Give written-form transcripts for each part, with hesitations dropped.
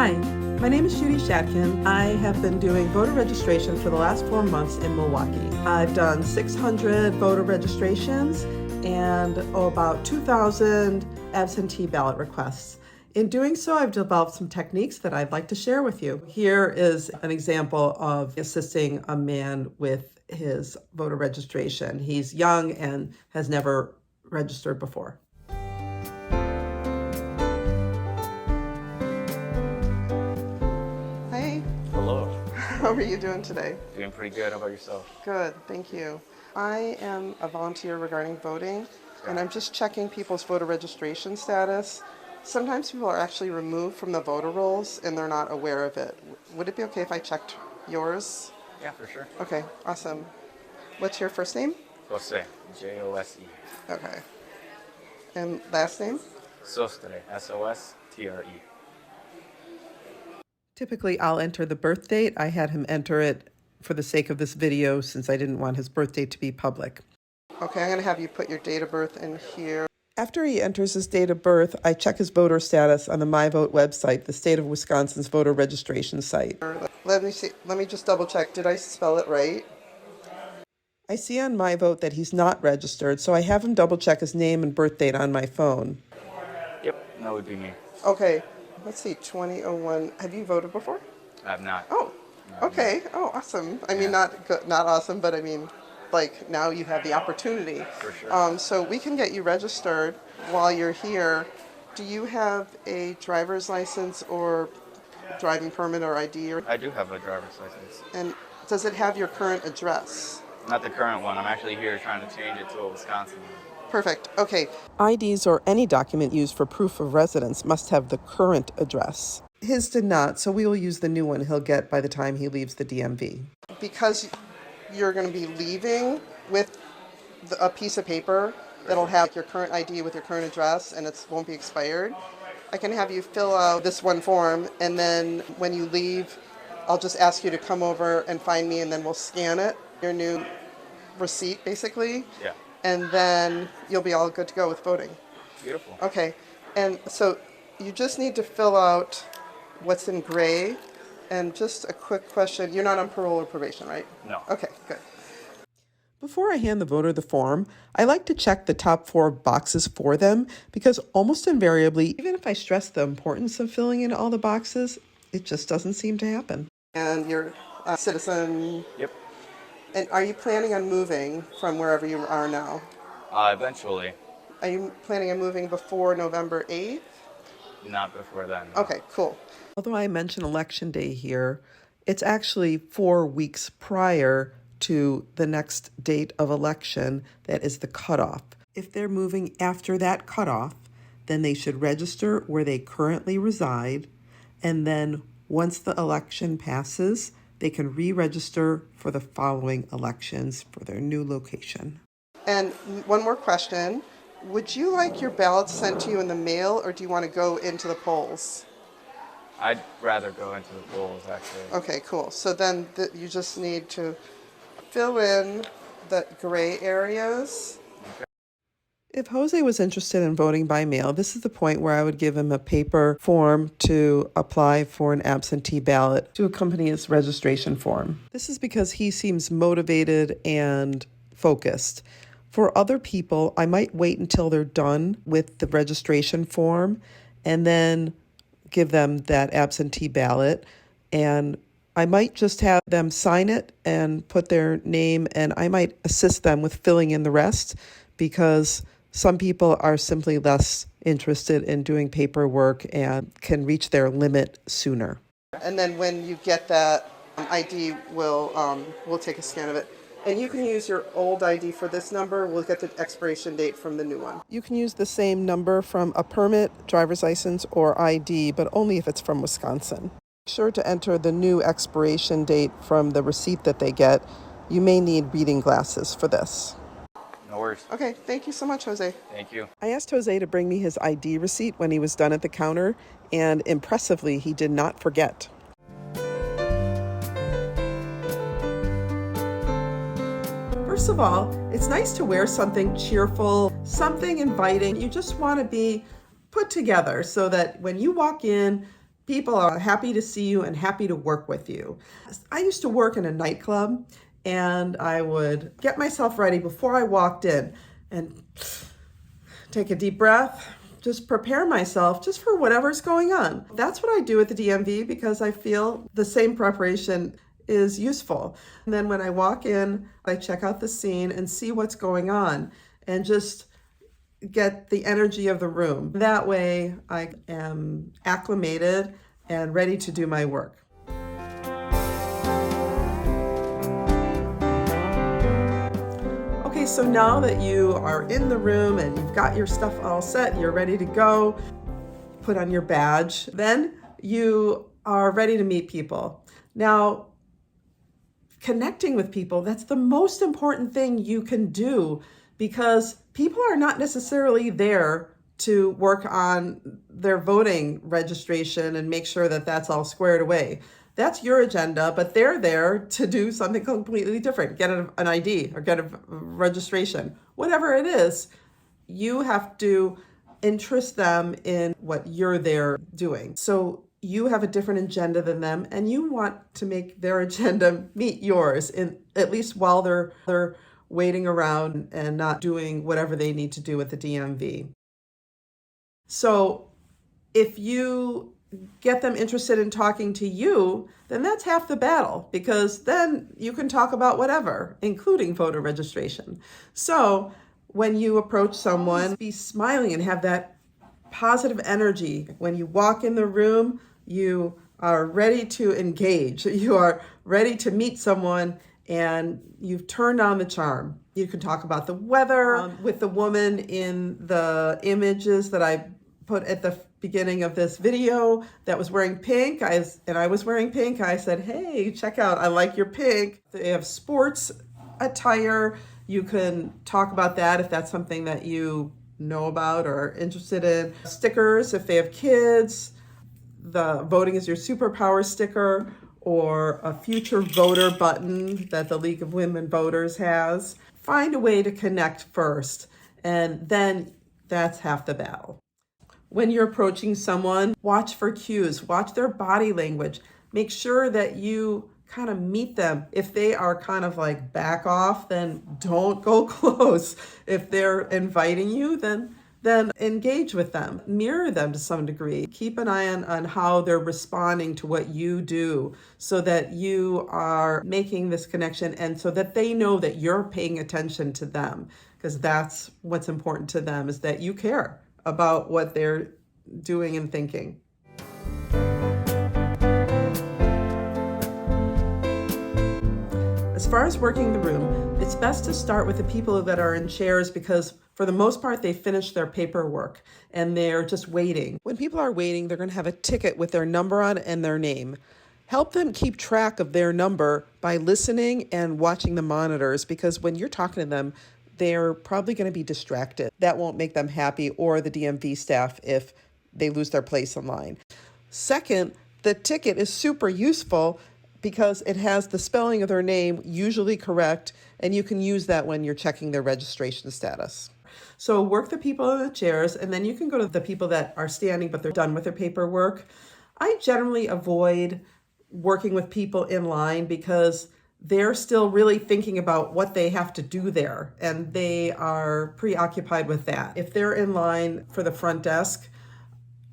Hi, my name is Judy Shatkin. I have been doing voter registration for the last 4 months in Milwaukee. I've done 600 voter registrations and about 2,000 absentee ballot requests. In doing so, I've developed some techniques that I'd like to share with you. Here is an example of assisting a man with his voter registration. He's young and has never registered before. Hey. Hello. How are you doing today? Doing pretty good. How about yourself? Good, thank you. I am a volunteer regarding voting, and I'm just checking people's voter registration status. Sometimes people are actually removed from the voter rolls and they're not aware of it. Would it be okay if I checked yours? Yeah, for sure. Okay, awesome. What's your first name? Jose. Jose. Okay. And last name? Sostre. Sostre. Typically, I'll enter the birth date. I had him enter it for the sake of this video since I didn't want his birth date to be public. Okay, I'm going to have you put your date of birth in here. After he enters his date of birth, I check his voter status on the MyVote website, the state of Wisconsin's voter registration site. Let me see. Let me just double check. Did I spell it right? I see on MyVote that he's not registered, so I have him double check his name and birth date on my phone. Yep, that would be me. Okay. Let's see, 2001. Have you voted before? I have not. Oh, okay. Oh, awesome. I mean, not awesome, but I mean, like, now you have the opportunity. For sure. So we can get you registered while you're here. Do you have a driver's license or driving permit or ID? I do have a driver's license. And does it have your current address? Not the current one. I'm actually here trying to change it to a Wisconsin one. Perfect. Okay. IDs or any document used for proof of residence must have the current address. His did not, so we will use the new one he'll get by the time he leaves the DMV. Because you're going to be leaving with a piece of paper that'll have your current ID with your current address and it won't be expired, I can have you fill out this one form, and then when you leave, I'll just ask you to come over and find me, and then we'll scan it, your new receipt, basically. Yeah. And then you'll be all good to go with voting. Beautiful. Okay. And so you just need to fill out what's in gray. And just a quick question. You're not on parole or probation, right? No. Okay, good. Before I hand the voter the form, I like to check the top 4 boxes for them because almost invariably, even if I stress the importance of filling in all the boxes, it just doesn't seem to happen. And you're a citizen? Yep. And are you planning on moving from wherever you are now? Eventually. Are you planning on moving before November 8th? Not before then. No. Okay, cool. Although I mention election day here, it's actually 4 weeks prior to the next date of election that is the cutoff. If they're moving after that cutoff, then they should register where they currently reside, and then once the election passes, they can re-register for the following elections for their new location. And one more question. Would you like your ballots sent to you in the mail, or do you want to go into the polls? I'd rather go into the polls, actually. Okay, cool. So then you just need to fill in the gray areas. Okay. If Jose was interested in voting by mail, this is the point where I would give him a paper form to apply for an absentee ballot to accompany his registration form. This is because he seems motivated and focused. For other people, I might wait until they're done with the registration form and then give them that absentee ballot. And I might just have them sign it and put their name, and I might assist them with filling in the rest because some people are simply less interested in doing paperwork and can reach their limit sooner. And then when you get that ID, we'll take a scan of it. And you can use your old ID for this number. We'll get the expiration date from the new one. You can use the same number from a permit, driver's license, or ID, but only if it's from Wisconsin. Make sure to enter the new expiration date from the receipt that they get. You may need reading glasses for this. No worries. Okay, thank you so much, Jose. Thank you. I asked Jose to bring me his ID receipt when he was done at the counter, and impressively, he did not forget. First of all, it's nice to wear something cheerful, something inviting. You just want to be put together so that when you walk in, People are happy to see you and happy to work with you. I used to work in a nightclub, and I would get myself ready before I walked in and take a deep breath, just prepare myself just for whatever's going on. That's what I do at the DMV because I feel the same preparation is useful. And then when I walk in, I check out the scene and see what's going on and just get the energy of the room. That way I am acclimated and ready to do my work. Okay, so now that you are in the room and you've got your stuff all set, you're ready to go, put on your badge, then you are ready to meet people. Now, connecting with people, that's the most important thing you can do because people are not necessarily there to work on their voting registration and make sure that that's all squared away. That's your agenda, but they're there to do something completely different, get an ID or get a registration. Whatever it is, you have to interest them in what you're there doing. So you have a different agenda than them, and you want to make their agenda meet yours, at least while they're waiting around and not doing whatever they need to do at the DMV. So if you get them interested in talking to you, then that's half the battle, because then you can talk about whatever, including voter registration. So when you approach someone, be smiling and have that positive energy. When you walk in the room, you are ready to engage. You are ready to meet someone and you've turned on the charm. You can talk about the weather. With the woman in the images that I put at the beginning of this video that was wearing pink, I was wearing pink, I said, hey, check out, I like your pink. They have sports attire. You can talk about that if that's something that you know about or are interested in. Stickers, if they have kids, the voting is your superpower sticker, or a future voter button that the League of Women Voters has. Find a way to connect first, and then that's half the battle. When you're approaching someone, watch for cues, watch their body language. Make sure that you kind of meet them. If they are kind of like back off, then don't go close. If they're inviting you, then engage with them, mirror them to some degree. Keep an eye on how they're responding to what you do so that you are making this connection and so that they know that you're paying attention to them, because that's what's important to them, is that you care about what they're doing and thinking. As far as working the room, it's best to start with the people that are in chairs because for the most part, they finish their paperwork and they're just waiting. When people are waiting, they're going to have a ticket with their number on it and their name. Help them keep track of their number by listening and watching the monitors, because when you're talking to them, they're probably going to be distracted. That won't make them happy, or the DMV staff, if they lose their place in line. Second, the ticket is super useful because it has the spelling of their name usually correct, and you can use that when you're checking their registration status. So work the people in the chairs, and then you can go to the people that are standing but they're done with their paperwork. I generally avoid working with people in line because they're still really thinking about what they have to do there, and they are preoccupied with that. If they're in line for the front desk,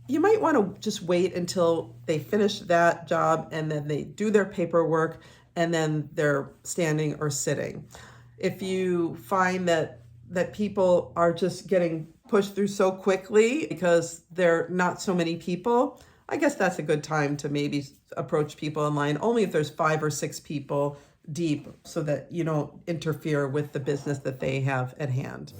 you might want to just wait until they finish that job and then they do their paperwork and then they're standing or sitting. If you find that people are just getting pushed through so quickly because there are not so many people, I guess that's a good time to maybe approach people in line, only if there's 5 or 6 people deep, so that you don't interfere with the business that they have at hand.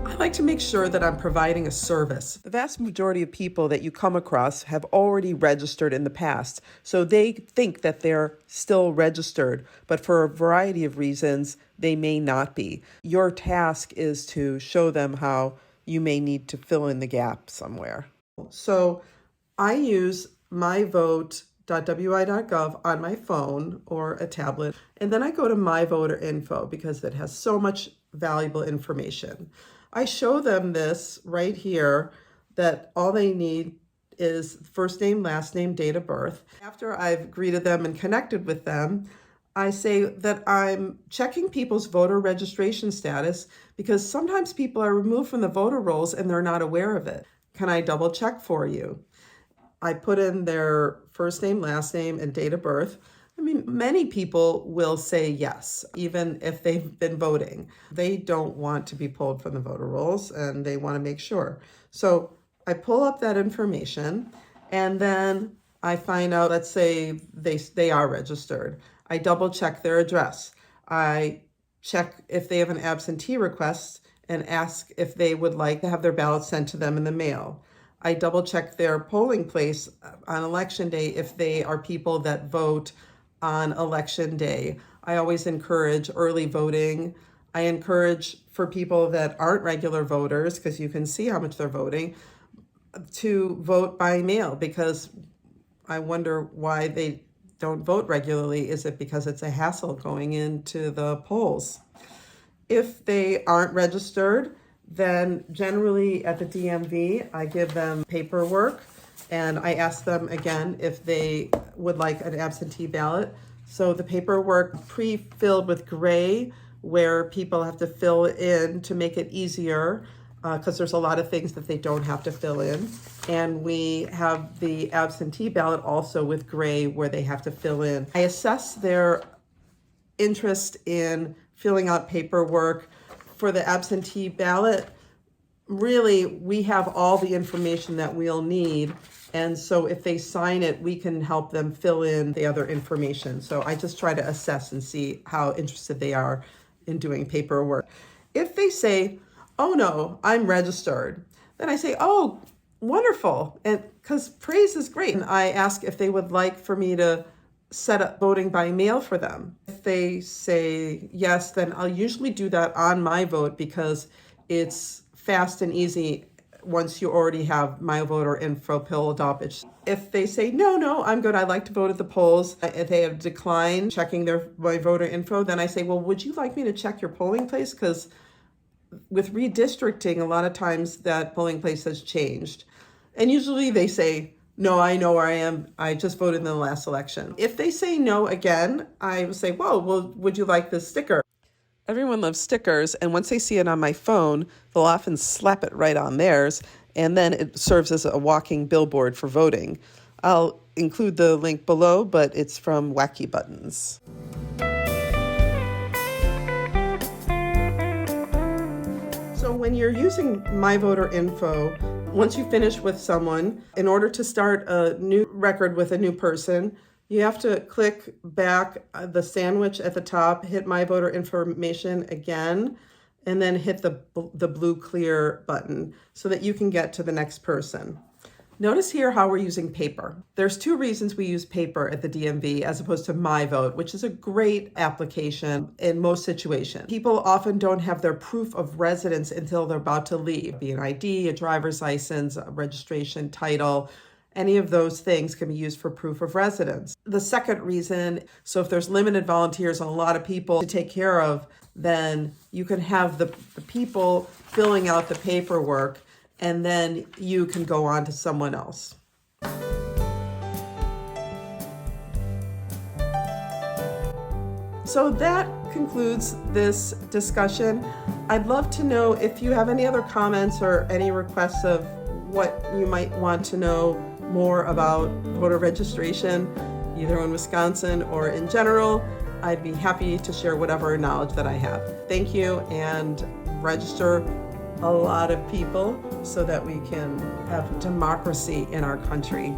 I like to make sure that I'm providing a service. The vast majority of people that you come across have already registered in the past, so they think that they're still registered, but for a variety of reasons, they may not be. Your task is to show them how you may need to fill in the gap somewhere. So I use myvote.wi.gov on my phone or a tablet, and then I go to MyVoter info because it has so much valuable information. I show them this right here, that all they need is first name, last name, date of birth. After I've greeted them and connected with them, I say that I'm checking people's voter registration status because sometimes people are removed from the voter rolls and they're not aware of it. Can I double check for you? I put in their first name, last name, and date of birth. I mean, many people will say yes, even if they've been voting. They don't want to be pulled from the voter rolls and they want to make sure. So I pull up that information and then I find out, let's say they are registered. I double check their address. I check if they have an absentee request and ask if they would like to have their ballot sent to them in the mail. I double check their polling place on election day if they are people that vote on election day. I always encourage early voting. I encourage for people that aren't regular voters, because you can see how much they're voting, to vote by mail, because I wonder why they don't vote regularly. Is it because it's a hassle going into the polls? If they aren't registered, then generally at the DMV, I give them paperwork and I ask them again if they would like an absentee ballot. So the paperwork pre-filled with gray, where people have to fill in to make it easier, because there's a lot of things that they don't have to fill in. And we have the absentee ballot also with gray, where they have to fill in. I assess their interest in filling out paperwork. For the absentee ballot, really, we have all the information that we'll need. And so if they sign it, we can help them fill in the other information. So I just try to assess and see how interested they are in doing paperwork. If they say, oh no, I'm registered, then I say, oh, wonderful. And because praise is great. And I ask if they would like for me to set up voting by mail for them. If they say yes, then I'll usually do that on MyVote, because it's fast and easy once you already have MyVote or info filled up. If they say, no, I'm good, I like to vote at the polls, if they have declined checking their my voter info, then I say, well, would you like me to check your polling place? Because with redistricting, a lot of times that polling place has changed. And usually they say, no, I know where I am. I just voted in the last election. If they say no again, I will say, well, would you like this sticker? Everyone loves stickers, and once they see it on my phone, they'll often slap it right on theirs, and then it serves as a walking billboard for voting. I'll include the link below, but it's from Wacky Buttons. So when you're using My Voter Info, once you finish with someone, in order to start a new record with a new person, you have to click back the sandwich at the top, hit My Voter Information again, and then hit the blue clear button so that you can get to the next person. Notice here how we're using paper. There's two reasons we use paper at the DMV as opposed to MyVote, which is a great application in most situations. People often don't have their proof of residence until they're about to leave. Be an ID, a driver's license, a registration, title. Any of those things can be used for proof of residence. The second reason, so if there's limited volunteers and a lot of people to take care of, then you can have the people filling out the paperwork, and then you can go on to someone else. So that concludes this discussion. I'd love to know if you have any other comments or any requests of what you might want to know more about voter registration, either in Wisconsin or in general. I'd be happy to share whatever knowledge that I have. Thank you, and register a lot of people so that we can have democracy in our country.